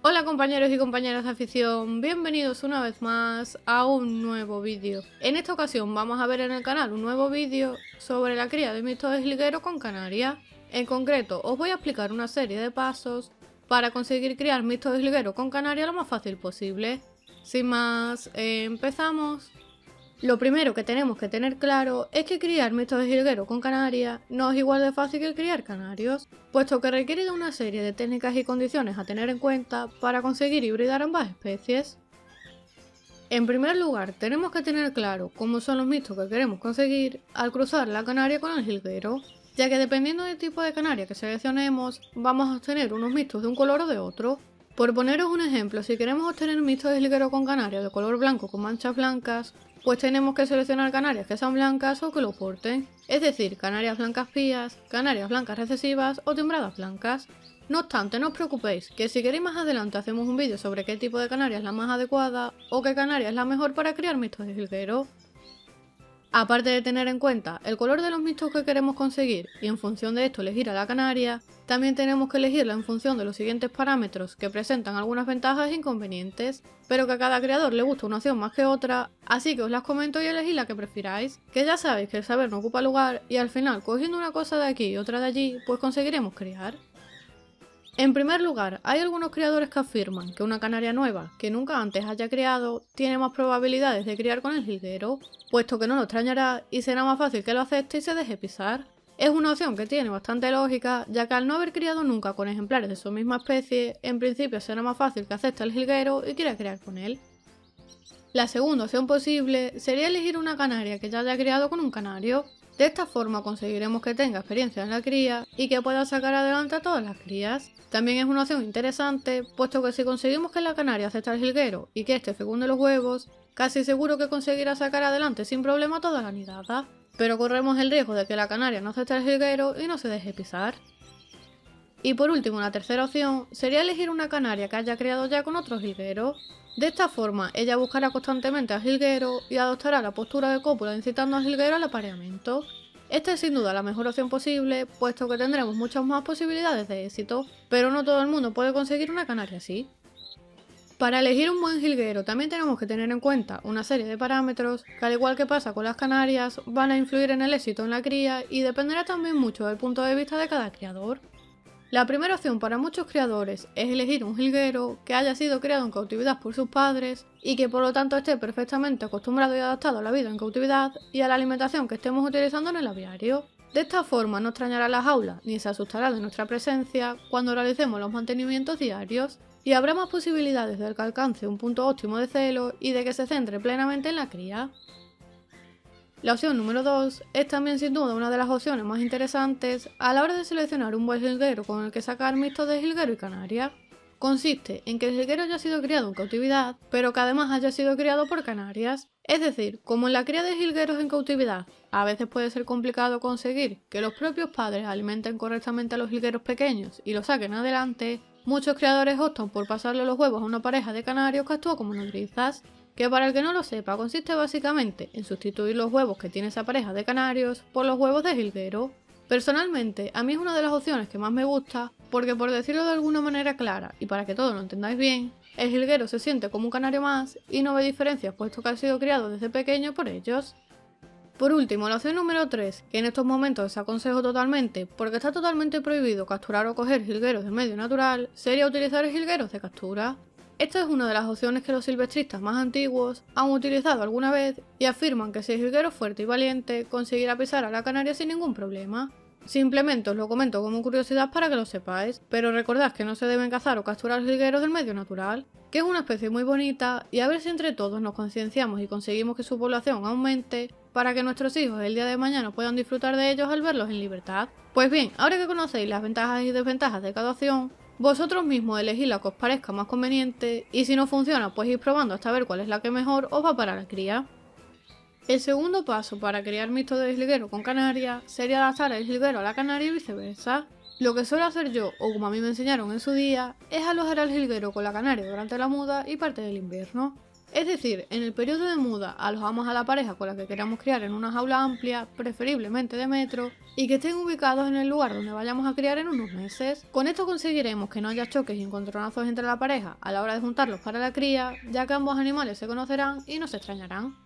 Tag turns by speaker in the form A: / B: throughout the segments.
A: Hola compañeros y compañeras de afición, bienvenidos una vez más a un nuevo vídeo. En esta ocasión vamos a ver en el canal un nuevo vídeo sobre la cría de mixtos de jilguero con canaria. En concreto os voy a explicar una serie de pasos para conseguir criar mixtos de jilguero con canaria lo más fácil posible. Sin más, empezamos. Lo primero que tenemos que tener claro es que criar mixtos de jilguero con canaria no es igual de fácil que criar canarios, puesto que requiere de una serie de técnicas y condiciones a tener en cuenta para conseguir hibridar ambas especies. En primer lugar, tenemos que tener claro cómo son los mixtos que queremos conseguir al cruzar la canaria con el jilguero, ya que dependiendo del tipo de canaria que seleccionemos, vamos a obtener unos mixtos de un color o de otro. Por poneros un ejemplo, si queremos obtener mixtos de jilguero con canaria de color blanco con manchas blancas, pues tenemos que seleccionar canarias que sean blancas o que lo porten, es decir, canarias blancas pías, canarias blancas recesivas o timbradas blancas. No obstante, no os preocupéis, que si queréis más adelante hacemos un vídeo sobre qué tipo de canaria es la más adecuada o qué canaria es la mejor para criar mixtos de jilguero. Aparte de tener en cuenta el color de los mixtos que queremos conseguir y en función de esto elegir a la canaria, también tenemos que elegirla en función de los siguientes parámetros que presentan algunas ventajas e inconvenientes, pero que a cada creador le gusta una opción más que otra, así que os las comento y elegid la que prefiráis, que ya sabéis que el saber no ocupa lugar y al final cogiendo una cosa de aquí y otra de allí, pues conseguiremos criar. En primer lugar, hay algunos criadores que afirman que una canaria nueva, que nunca antes haya criado, tiene más probabilidades de criar con el jilguero, puesto que no lo extrañará y será más fácil que lo acepte y se deje pisar. Es una opción que tiene bastante lógica, ya que al no haber criado nunca con ejemplares de su misma especie, en principio será más fácil que acepte el jilguero y quiera criar con él. La segunda opción posible sería elegir una canaria que ya haya criado con un canario. De esta forma conseguiremos que tenga experiencia en la cría y que pueda sacar adelante a todas las crías. También es una opción interesante, puesto que si conseguimos que la canaria acepte el jilguero y que éste fecunde los huevos, casi seguro que conseguirá sacar adelante sin problema toda la nidada. Pero corremos el riesgo de que la canaria no acepte el jilguero y no se deje pisar. Y por último, la tercera opción sería elegir una canaria que haya criado ya con otro jilguero. De esta forma, ella buscará constantemente al jilguero y adoptará la postura de cópula incitando al jilguero al apareamiento. Esta es sin duda la mejor opción posible, puesto que tendremos muchas más posibilidades de éxito, pero no todo el mundo puede conseguir una canaria así. Para elegir un buen jilguero también tenemos que tener en cuenta una serie de parámetros que, al igual que pasa con las canarias, van a influir en el éxito en la cría y dependerá también mucho del punto de vista de cada criador. La primera opción para muchos criadores es elegir un jilguero que haya sido criado en cautividad por sus padres y que por lo tanto esté perfectamente acostumbrado y adaptado a la vida en cautividad y a la alimentación que estemos utilizando en el aviario. De esta forma no extrañará la jaula ni se asustará de nuestra presencia cuando realicemos los mantenimientos diarios y habrá más posibilidades de que alcance un punto óptimo de celo y de que se centre plenamente en la cría. La opción número 2 es también sin duda una de las opciones más interesantes a la hora de seleccionar un buen jilguero con el que sacar mixtos de jilguero y canaria. Consiste en que el jilguero haya sido criado en cautividad, pero que además haya sido criado por canarias. Es decir, como en la cría de jilgueros en cautividad, a veces puede ser complicado conseguir que los propios padres alimenten correctamente a los jilgueros pequeños y los saquen adelante, muchos criadores optan por pasarle los huevos a una pareja de canarios que actúa como nodrizas, que para el que no lo sepa consiste básicamente en sustituir los huevos que tiene esa pareja de canarios por los huevos de jilguero. Personalmente, a mí es una de las opciones que más me gusta, porque por decirlo de alguna manera clara y para que todos lo entendáis bien, el jilguero se siente como un canario más y no ve diferencias puesto que ha sido criado desde pequeño por ellos. Por último, la opción número 3, que en estos momentos desaconsejo totalmente porque está totalmente prohibido capturar o coger jilgueros del medio natural, sería utilizar jilgueros de captura. Esta es una de las opciones que los silvestristas más antiguos han utilizado alguna vez y afirman que si el jilguero es fuerte y valiente, conseguirá pisar a la canaria sin ningún problema. Simplemente os lo comento como curiosidad para que lo sepáis, pero recordad que no se deben cazar o capturar jilgueros del medio natural, que es una especie muy bonita y a ver si entre todos nos concienciamos y conseguimos que su población aumente para que nuestros hijos el día de mañana puedan disfrutar de ellos al verlos en libertad. Pues bien, ahora que conocéis las ventajas y desventajas de cada opción, vosotros mismos elegid la que os parezca más conveniente y si no funciona pues ir probando hasta ver cuál es la que mejor os va para la cría. El segundo paso para criar mixtos de jilguero con canaria sería adaptar el jilguero a la canaria y viceversa. Lo que suelo hacer yo, o como a mí me enseñaron en su día, es alojar al jilguero con la canaria durante la muda y parte del invierno. Es decir, en el periodo de muda alojamos a la pareja con la que queramos criar en una jaula amplia, preferiblemente de metro, y que estén ubicados en el lugar donde vayamos a criar en unos meses. Con esto conseguiremos que no haya choques y encontronazos entre la pareja a la hora de juntarlos para la cría, ya que ambos animales se conocerán y no se extrañarán.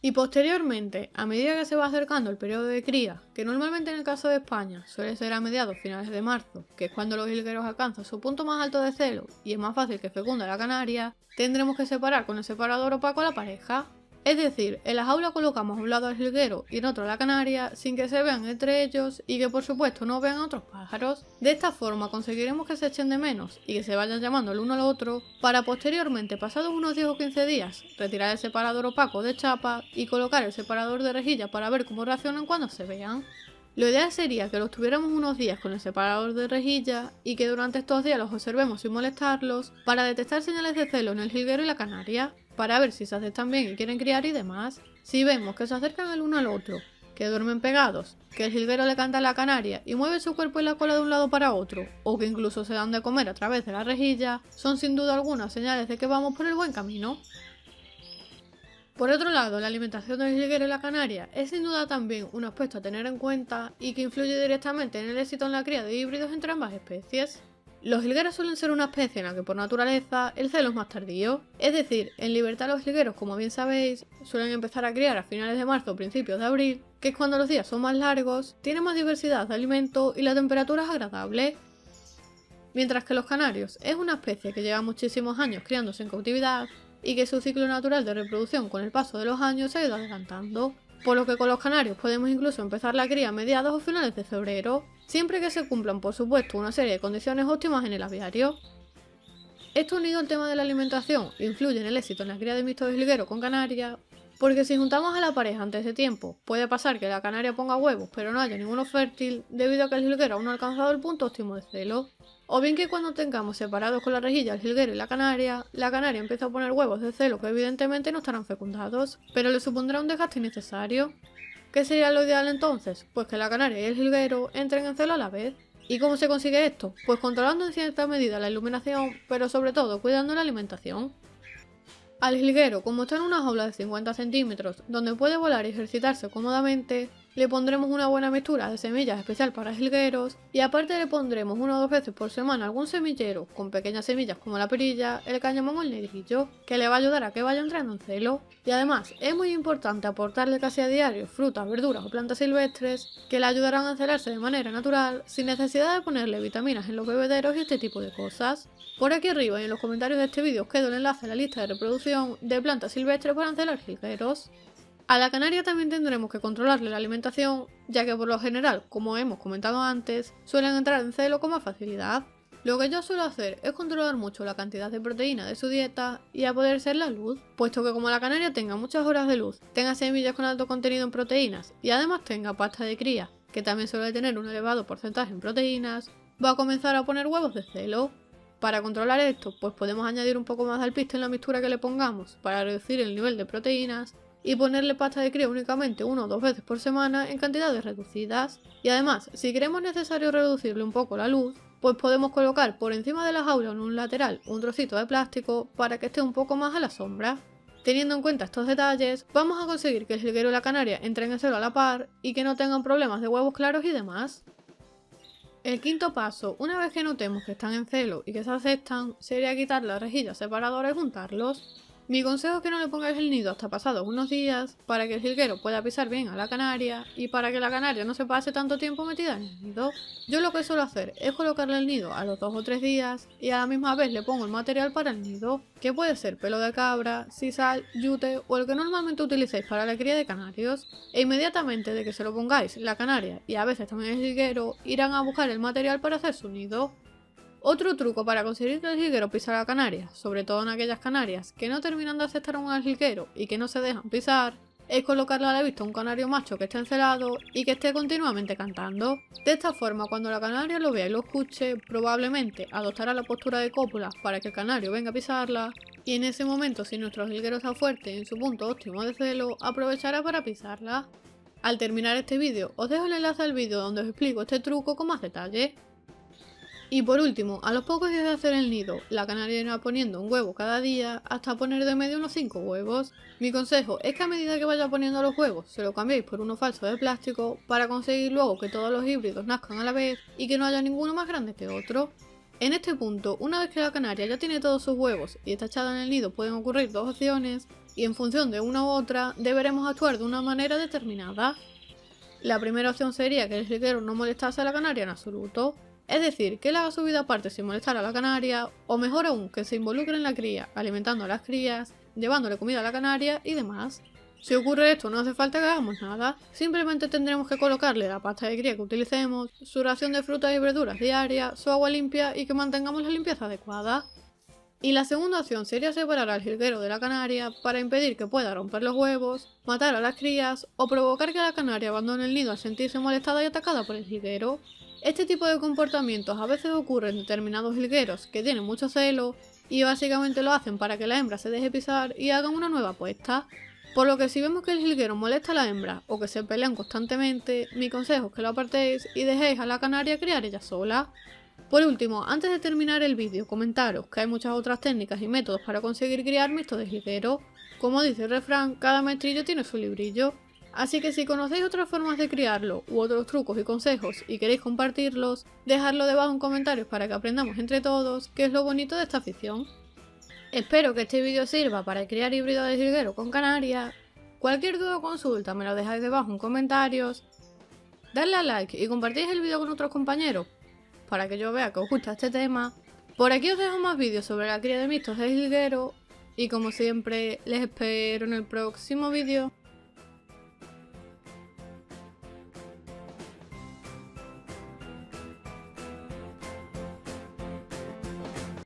A: Y posteriormente, a medida que se va acercando el periodo de cría, que normalmente en el caso de España suele ser a mediados finales de marzo, que es cuando los jilgueros alcanzan su punto más alto de celo y es más fácil que fecunda la canaria, tendremos que separar con el separador opaco a la pareja. Es decir, en la jaula colocamos a un lado al jilguero y en otro a la canaria sin que se vean entre ellos y que por supuesto no vean a otros pájaros. De esta forma conseguiremos que se echen de menos y que se vayan llamando el uno al otro para posteriormente, pasados unos 10 o 15 días, retirar el separador opaco de chapa y colocar el separador de rejilla para ver cómo reaccionan cuando se vean. Lo ideal sería que los tuviéramos unos días con el separador de rejilla y que durante estos días los observemos sin molestarlos para detectar señales de celo en el jilguero y la canaria, para ver si se aceptan bien y quieren criar y demás. Si vemos que se acercan el uno al otro, que duermen pegados, que el jilguero le canta a la canaria y mueve su cuerpo y la cola de un lado para otro, o que incluso se dan de comer a través de la rejilla, son sin duda algunas señales de que vamos por el buen camino. Por otro lado, la alimentación del jilguero y la canaria es sin duda también un aspecto a tener en cuenta y que influye directamente en el éxito en la cría de híbridos entre ambas especies. Los jilgueros suelen ser una especie en la que por naturaleza el celo es más tardío, es decir, en libertad los jilgueros, como bien sabéis, suelen empezar a criar a finales de marzo o principios de abril, que es cuando los días son más largos, tienen más diversidad de alimento y la temperatura es agradable. Mientras que los canarios es una especie que lleva muchísimos años criándose en cautividad y que su ciclo natural de reproducción con el paso de los años se ha ido adelantando, por lo que con los canarios podemos incluso empezar la cría a mediados o finales de febrero, siempre que se cumplan por supuesto una serie de condiciones óptimas en el aviario. Esto unido al tema de la alimentación influye en el éxito en la cría de mixtos de jilguero con canaria, porque si juntamos a la pareja antes de tiempo, puede pasar que la canaria ponga huevos pero no haya ninguno fértil debido a que el jilguero aún no ha alcanzado el punto óptimo de celo. O bien que cuando tengamos separados con la rejilla el jilguero y la canaria empieza a poner huevos de celo que evidentemente no estarán fecundados, pero le supondrá un desgaste innecesario. ¿Qué sería lo ideal entonces? Pues que la canaria y el jilguero entren en celo a la vez. ¿Y cómo se consigue esto? Pues controlando en cierta medida la iluminación, pero sobre todo cuidando la alimentación. Al jilguero, como está en una jaula de 50 centímetros, donde puede volar y ejercitarse cómodamente, le pondremos una buena mixtura de semillas especial para jilgueros y aparte le pondremos 1 o 2 veces por semana algún semillero con pequeñas semillas como la perilla, el cañamón o el negrillo, que le va a ayudar a que vaya entrando en celo. Y además es muy importante aportarle casi a diario frutas, verduras o plantas silvestres que le ayudarán a celarse de manera natural sin necesidad de ponerle vitaminas en los bebederos y este tipo de cosas. Por aquí arriba y en los comentarios de este vídeo os quedo el enlace a la lista de reproducción de plantas silvestres para encelar jilgueros. A la canaria también tendremos que controlarle la alimentación, ya que por lo general, como hemos comentado antes, suelen entrar en celo con más facilidad. Lo que yo suelo hacer es controlar mucho la cantidad de proteína de su dieta y a poder ser la luz, puesto que como la canaria tenga muchas horas de luz, tenga semillas con alto contenido en proteínas y además tenga pasta de cría, que también suele tener un elevado porcentaje en proteínas, va a comenzar a poner huevos de celo. Para controlar esto, pues podemos añadir un poco más de alpiste en la mixtura que le pongamos para reducir el nivel de proteínas y ponerle pasta de cría únicamente 1 o 2 veces por semana en cantidades reducidas. Y además, si creemos necesario reducirle un poco la luz, pues podemos colocar por encima de la jaula en un lateral un trocito de plástico para que esté un poco más a la sombra. Teniendo en cuenta estos detalles, vamos a conseguir que el jilguero y la canaria entren en celo a la par y que no tengan problemas de huevos claros y demás. El quinto paso, una vez que notemos que están en celo y que se aceptan, sería quitar la rejilla separadora y juntarlos. Mi consejo es que no le pongáis el nido hasta pasados unos días para que el jilguero pueda pisar bien a la canaria y para que la canaria no se pase tanto tiempo metida en el nido. Yo lo que suelo hacer es colocarle el nido a los 2 o 3 días y a la misma vez le pongo el material para el nido, que puede ser pelo de cabra, sisal, yute o el que normalmente utilicéis para la cría de canarios, e inmediatamente de que se lo pongáis la canaria y a veces también el jilguero irán a buscar el material para hacer su nido. Otro truco para conseguir que el jilguero pise a la canaria, sobre todo en aquellas canarias que no terminan de aceptar aún al jilguero y que no se dejan pisar, es colocarle a la vista un canario macho que esté encelado y que esté continuamente cantando. De esta forma, cuando la canaria lo vea y lo escuche, probablemente adoptará la postura de cópula para que el canario venga a pisarla, y en ese momento, si nuestro jilguero está fuerte en su punto óptimo de celo, aprovechará para pisarla. Al terminar este vídeo, os dejo el enlace al vídeo donde os explico este truco con más detalle. Y por último, a los pocos días de hacer el nido, la canaria irá poniendo un huevo cada día hasta poner de medio unos 5 huevos. Mi consejo es que a medida que vaya poniendo los huevos, se lo cambiéis por uno falso de plástico para conseguir luego que todos los híbridos nazcan a la vez y que no haya ninguno más grande que otro. En este punto, una vez que la canaria ya tiene todos sus huevos y está echada en el nido, pueden ocurrir dos opciones y en función de una u otra deberemos actuar de una manera determinada. La primera opción sería que el jilguero no molestase a la canaria en absoluto, es decir, que él haga su vida aparte sin molestar a la canaria, o mejor aún, que se involucre en la cría, alimentando a las crías, llevándole comida a la canaria y demás. Si ocurre esto no hace falta que hagamos nada, simplemente tendremos que colocarle la pasta de cría que utilicemos, su ración de frutas y verduras diaria, su agua limpia y que mantengamos la limpieza adecuada. Y la segunda opción sería separar al jilguero de la canaria para impedir que pueda romper los huevos, matar a las crías o provocar que la canaria abandone el nido al sentirse molestada y atacada por el jilguero. Este tipo de comportamientos a veces ocurren en determinados jilgueros que tienen mucho celo y básicamente lo hacen para que la hembra se deje pisar y hagan una nueva puesta. Por lo que si vemos que el jilguero molesta a la hembra o que se pelean constantemente, mi consejo es que lo apartéis y dejéis a la canaria criar ella sola. Por último, antes de terminar el vídeo, comentaros que hay muchas otras técnicas y métodos para conseguir criar mixtos de jilguero. Como dice el refrán, cada maestrillo tiene su librillo. Así que si conocéis otras formas de criarlo u otros trucos y consejos y queréis compartirlos, dejadlo debajo en comentarios para que aprendamos entre todos, que es lo bonito de esta afición. Espero que este vídeo sirva para criar híbridos de jilguero con canaria. Cualquier duda o consulta me lo dejáis debajo en comentarios. Dadle a like y compartid el vídeo con otros compañeros para que yo vea que os gusta este tema. Por aquí os dejo más vídeos sobre la cría de mixtos de jilguero y como siempre les espero en el próximo vídeo.